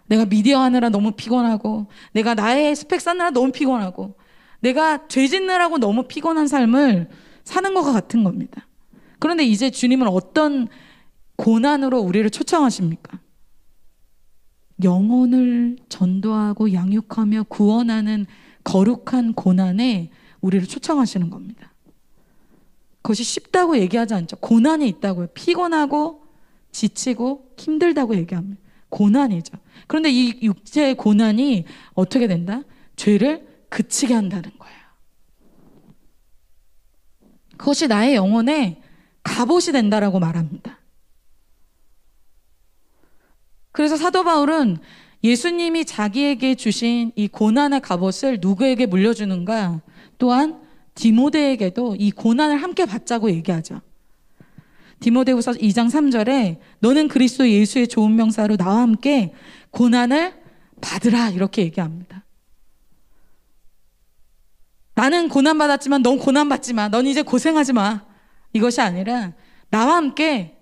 [SPEAKER 1] 내가 미디어 하느라 너무 피곤하고, 내가 나의 스펙 쌓느라 너무 피곤하고, 내가 죄 짓느라고 너무 피곤한 삶을 사는 것과 같은 겁니다. 그런데 이제 주님은 어떤 고난으로 우리를 초청하십니까? 영혼을 전도하고 양육하며 구원하는 거룩한 고난에 우리를 초청하시는 겁니다. 그것이 쉽다고 얘기하지 않죠. 고난이 있다고요. 피곤하고 지치고 힘들다고 얘기합니다. 고난이죠. 그런데 이 육체의 고난이 어떻게 된다? 죄를 그치게 한다는 거예요. 그것이 나의 영혼의 갑옷이 된다라고 말합니다. 그래서 사도 바울은 예수님이 자기에게 주신 이 고난의 갑옷을 누구에게 물려주는가? 또한 디모데에게도 이 고난을 함께 받자고 얘기하죠. 디모데후서 2장 3절에 너는 그리스도 예수의 좋은 명사로 나와 함께 고난을 받으라 이렇게 얘기합니다. 나는 고난받았지만 넌 고난받지 마. 넌 이제 고생하지 마. 이것이 아니라 나와 함께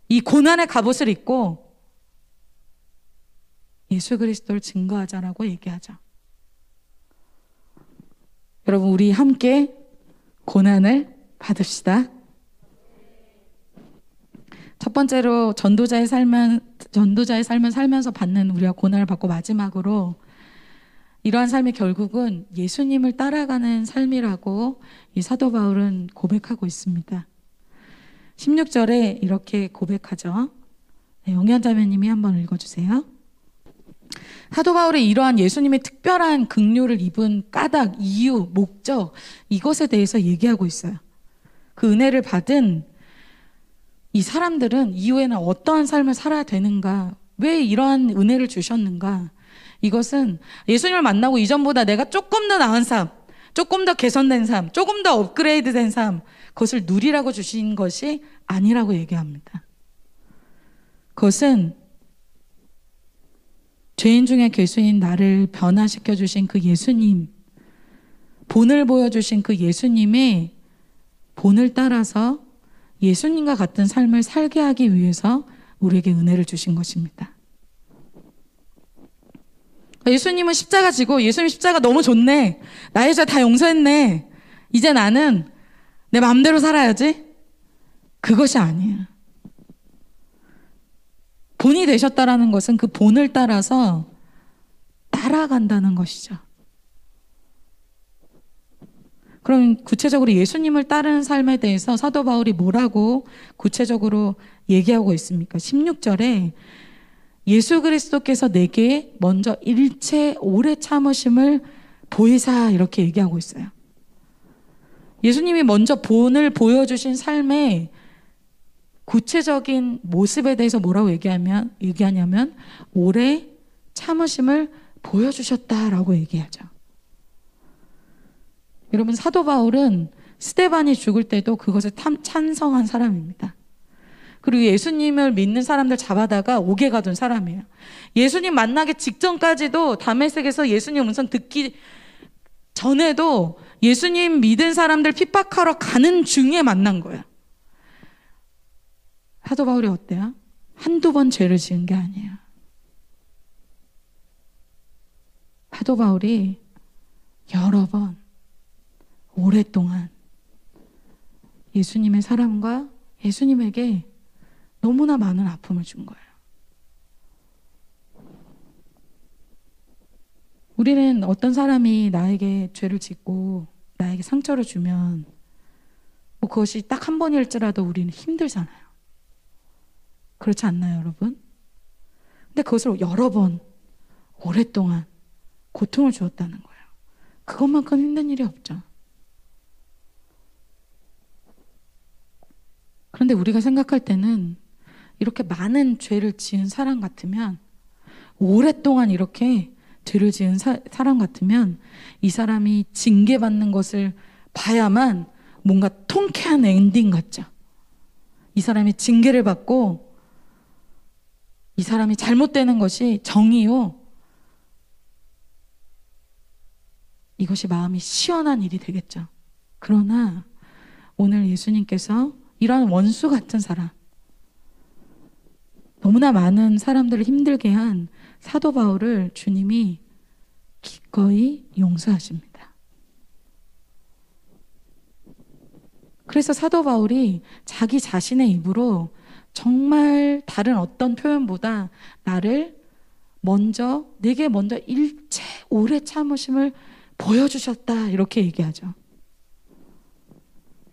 [SPEAKER 1] 이 고난의 갑옷을 입고 예수 그리스도를 증거하자라고 얘기하죠. 여러분 우리 함께 고난을 받읍시다. 첫 번째로 전도자의 삶을 살면서 받는 우리가 고난을 받고, 마지막으로 이러한 삶이 결국은 예수님을 따라가는 삶이라고 이 사도 바울은 고백하고 있습니다. 16절에 이렇게 고백하죠. 네, 영현 자매님이 한번 읽어주세요. 사도 바울이 이러한 예수님의 특별한 긍휼을 입은 까닭, 이유, 목적, 이것에 대해서 얘기하고 있어요. 그 은혜를 받은 이 사람들은 이후에는 어떠한 삶을 살아야 되는가, 왜 이러한 은혜를 주셨는가, 이것은 예수님을 만나고 이전보다 내가 조금 더 나은 삶, 조금 더 개선된 삶, 조금 더 업그레이드된 삶, 그것을 누리라고 주신 것이 아니라고 얘기합니다. 그것은 죄인 중에 괴수인 나를 변화시켜 주신 그 예수님, 본을 보여주신 그 예수님의 본을 따라서 예수님과 같은 삶을 살게 하기 위해서 우리에게 은혜를 주신 것입니다. 예수님은 십자가 지고, 예수님 십자가 너무 좋네, 나의 죄 다 용서했네, 이제 나는 내 마음대로 살아야지, 그것이 아니에요. 본이 되셨다라는 것은 그 본을 따라서 따라간다는 것이죠. 그럼 구체적으로 예수님을 따르는 삶에 대해서 사도 바울이 뭐라고 구체적으로 얘기하고 있습니까? 16절에 예수 그리스도께서 내게 먼저 일체 오래 참으심을 보이사, 이렇게 얘기하고 있어요. 예수님이 먼저 본을 보여주신 삶의 구체적인 모습에 대해서 뭐라고 얘기하냐면 오래 참으심을 보여주셨다라고 얘기하죠. 여러분, 사도 바울은 스데반이 죽을 때도 그것을 찬성한 사람입니다. 그리고 예수님을 믿는 사람들 잡아다가 옥에 가둔 사람이에요. 예수님 만나기 직전까지도 다메섹에서 예수님 음성 듣기 전에도 예수님 믿은 사람들 핍박하러 가는 중에 만난 거예요. 사도 바울이 어때요? 한두 번 죄를 지은 게 아니에요. 사도 바울이 여러 번 오랫동안 예수님의 사랑과 예수님에게 너무나 많은 아픔을 준 거예요. 우리는 어떤 사람이 나에게 죄를 짓고 나에게 상처를 주면 뭐 그것이 딱 한 번일지라도 우리는 힘들잖아요. 그렇지 않나요, 여러분? 근데 그것을 여러 번 오랫동안 고통을 주었다는 거예요. 그것만큼 힘든 일이 없죠. 그런데 우리가 생각할 때는 이렇게 많은 죄를 지은 사람 같으면, 오랫동안 이렇게 죄를 지은 사람 같으면 이 사람이 징계받는 것을 봐야만 뭔가 통쾌한 엔딩 같죠. 이 사람이 징계를 받고 이 사람이 잘못되는 것이 정의요, 이것이 마음이 시원한 일이 되겠죠. 그러나 오늘 예수님께서 이런 원수 같은 사람, 너무나 많은 사람들을 힘들게 한 사도 바울을 주님이 기꺼이 용서하십니다. 그래서 사도 바울이 자기 자신의 입으로 정말 다른 어떤 표현보다 내게 먼저 일체 오래 참으심을 보여주셨다, 이렇게 얘기하죠.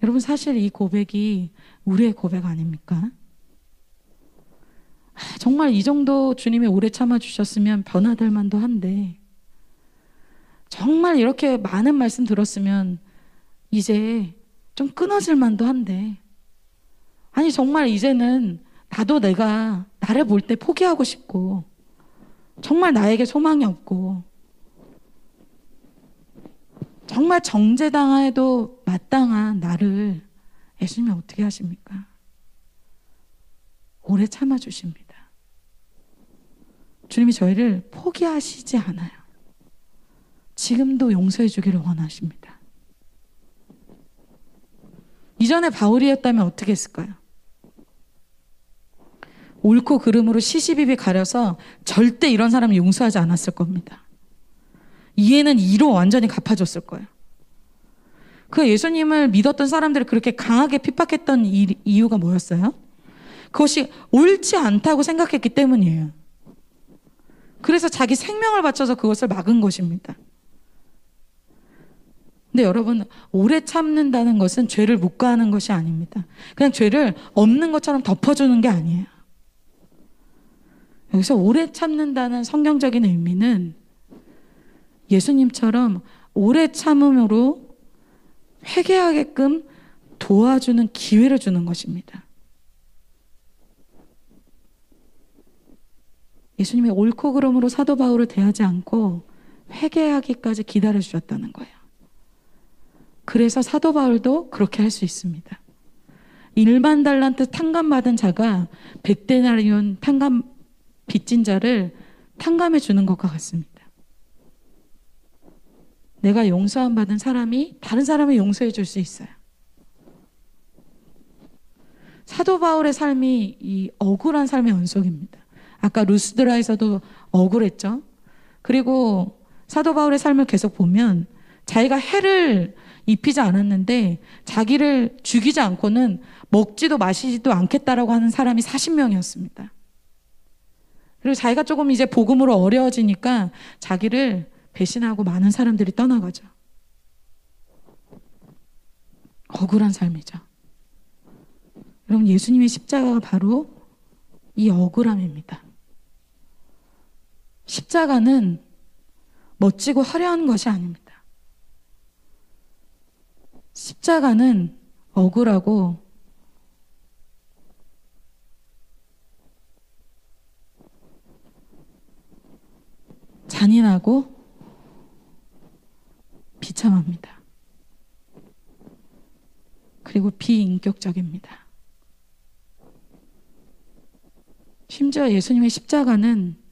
[SPEAKER 1] 여러분, 사실 이 고백이 우리의 고백 아닙니까? 정말 이 정도 주님이 오래 참아주셨으면 변화될 만도 한데, 정말 이렇게 많은 말씀 들었으면 이제 좀 끊어질 만도 한데, 아니 정말 이제는 나도 내가 나를 볼 때 포기하고 싶고, 정말 나에게 소망이 없고, 정말 정죄당해도 마땅한 나를 예수님이 어떻게 하십니까? 오래 참아주십니다. 주님이 저희를 포기하시지 않아요. 지금도 용서해 주기를 원하십니다. 이전에 바울이었다면 어떻게 했을까요? 옳고 그름으로 시시비비 가려서 절대 이런 사람을 용서하지 않았을 겁니다. 이해는 이로 완전히 갚아줬을 거예요. 그 예수님을 믿었던 사람들을 그렇게 강하게 핍박했던 이유가 뭐였어요? 그것이 옳지 않다고 생각했기 때문이에요. 그래서 자기 생명을 바쳐서 그것을 막은 것입니다. 근데 여러분, 오래 참는다는 것은 죄를 묵과하는 것이 아닙니다. 그냥 죄를 없는 것처럼 덮어주는 게 아니에요. 여기서 오래 참는다는 성경적인 의미는 예수님처럼 오래 참음으로 회개하게끔 도와주는 기회를 주는 것입니다. 예수님이 옳고 그름으로 사도 바울을 대하지 않고 회개하기까지 기다려 주셨다는 거예요. 그래서 사도 바울도 그렇게 할 수 있습니다. 1만 달란트 탕감받은 자가 100데나리온 빚진 자를 탕감해 주는 것과 같습니다. 내가 용서함 받은 사람이 다른 사람을 용서해 줄 수 있어요. 사도 바울의 삶이 이 억울한 삶의 연속입니다. 아까 루스드라에서도 억울했죠. 그리고 사도 바울의 삶을 계속 보면 자기가 해를 입히지 않았는데 자기를 죽이지 않고는 먹지도 마시지도 않겠다라고 하는 사람이 40명이었습니다. 그리고 자기가 조금 이제 복음으로 어려워지니까 자기를 배신하고 많은 사람들이 떠나가죠. 억울한 삶이죠. 여러분, 예수님의 십자가가 바로 이 억울함입니다. 십자가는 멋지고 화려한 것이 아닙니다. 십자가는 억울하고 잔인하고 비참합니다. 그리고 비인격적입니다. 심지어 예수님의 십자가는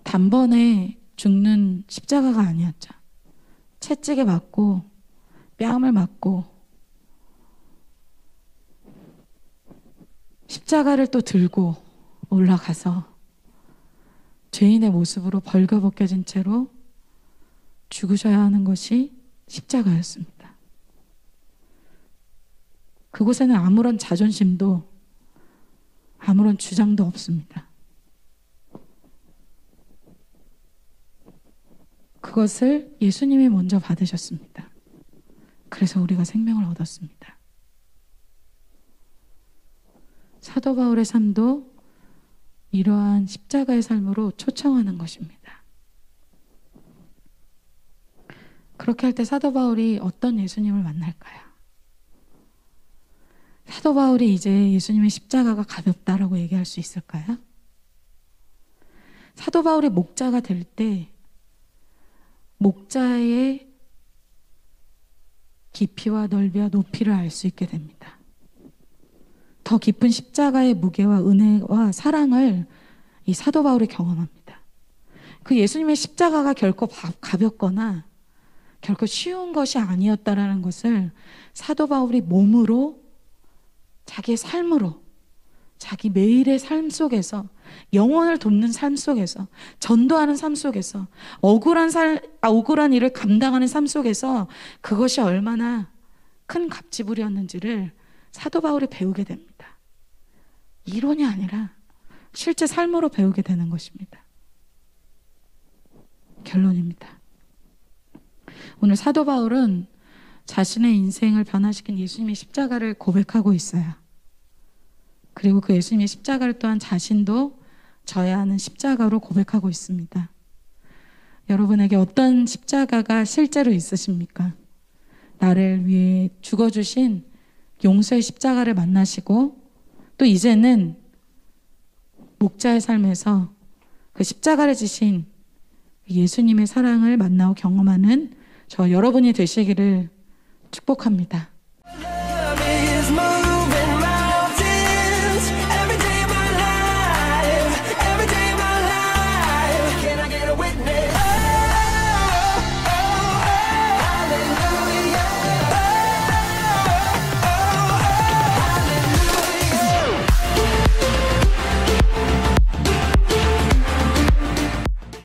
[SPEAKER 1] 단번에 죽는 십자가가 아니었죠. 채찍에 맞고 뺨을 맞고 십자가를 또 들고 올라가서 죄인의 모습으로 벌거벗겨진 채로 죽으셔야 하는 것이 십자가였습니다. 그곳에는 아무런 자존심도 아무런 주장도 없습니다. 그것을 예수님이 먼저 받으셨습니다. 그래서 우리가 생명을 얻었습니다. 사도 바울의 삶도 이러한 십자가의 삶으로 초청하는 것입니다. 그렇게 할 때 사도 바울이 어떤 예수님을 만날까요? 사도 바울이 이제 예수님의 십자가가 가볍다라고 얘기할 수 있을까요? 사도 바울이 목자가 될 때 목자의 깊이와 넓이와 높이를 알 수 있게 됩니다. 더 깊은 십자가의 무게와 은혜와 사랑을 이 사도 바울이 경험합니다. 그 예수님의 십자가가 결코 가볍거나 결코 쉬운 것이 아니었다라는 것을 사도 바울이 몸으로, 자기의 삶으로, 자기 매일의 삶 속에서, 영혼을 돕는 삶 속에서, 전도하는 삶 속에서, 억울한 일을 감당하는 삶 속에서 그것이 얼마나 큰 값지불이었는지를 사도 바울이 배우게 됩니다. 이론이 아니라 실제 삶으로 배우게 되는 것입니다. 결론입니다. 오늘 사도 바울은 자신의 인생을 변화시킨 예수님의 십자가를 고백하고 있어요. 그리고 그 예수님의 십자가를 또한 자신도 져야 하는 십자가로 고백하고 있습니다. 여러분에게 어떤 십자가가 실제로 있으십니까? 나를 위해 죽어주신 용서의 십자가를 만나시고 또 이제는 목자의 삶에서 그 십자가를 지신 예수님의 사랑을 만나고 경험하는 저 여러분이 되시기를 축복합니다.